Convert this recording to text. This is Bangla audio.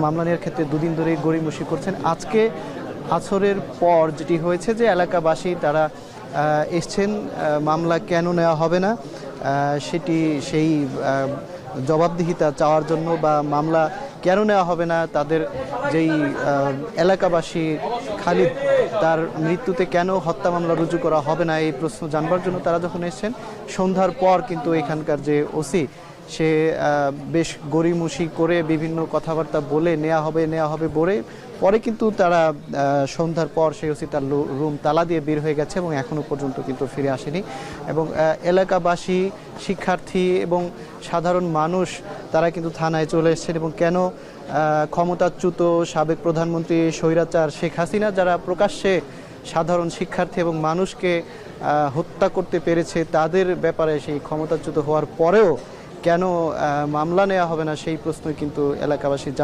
মামলা নেওয়ার ক্ষেত্রে দুদিন ধরে গড়িমসি করছেন। আজকে আসরের পর যেটি হয়েছে যে এলাকাবাসী তারা এসছেন, মামলা কেন নেওয়া হবে না সেই জবাবদিহিতা চাওয়ার জন্য, বা মামলা কেন নেওয়া হবে না, তাদের যেই এলাকাবাসী খালিদ তার মৃত্যুতে কেন হত্যা মামলা রুজু করা হবে না এই প্রশ্ন জানবার জন্য তারা যখন এসেছেন, সন্ধ্যার পর কিন্তু এখানকার যে ওসি সে বেশ গড়িমসি করে বিভিন্ন কথাবার্তা বলে নেওয়া হবে বলে পরে কিন্তু তারা সন্ধ্যার পর সেই ওসি তার রুম তালা দিয়ে বের হয়ে গেছে এবং এখনও পর্যন্ত কিন্তু ফিরে আসেনি। এবং এলাকাবাসী, শিক্ষার্থী এবং সাধারণ মানুষ তারা কিন্তু থানায় চলে এসেছেন। এবং কেন ক্ষমতাচ্যুত সাবেক প্রধানমন্ত্রী স্বৈরাচার শেখ হাসিনা, যারা প্রকাশ্যে সাধারণ শিক্ষার্থী এবং মানুষকে হত্যা করতে পেরেছে, তাদের ব্যাপারে সেই ক্ষমতাচ্যুত হওয়ার পরেও কেন মামলা নেওয়া হবে না সেই প্রশ্নই কিন্তু এলাকাবাসী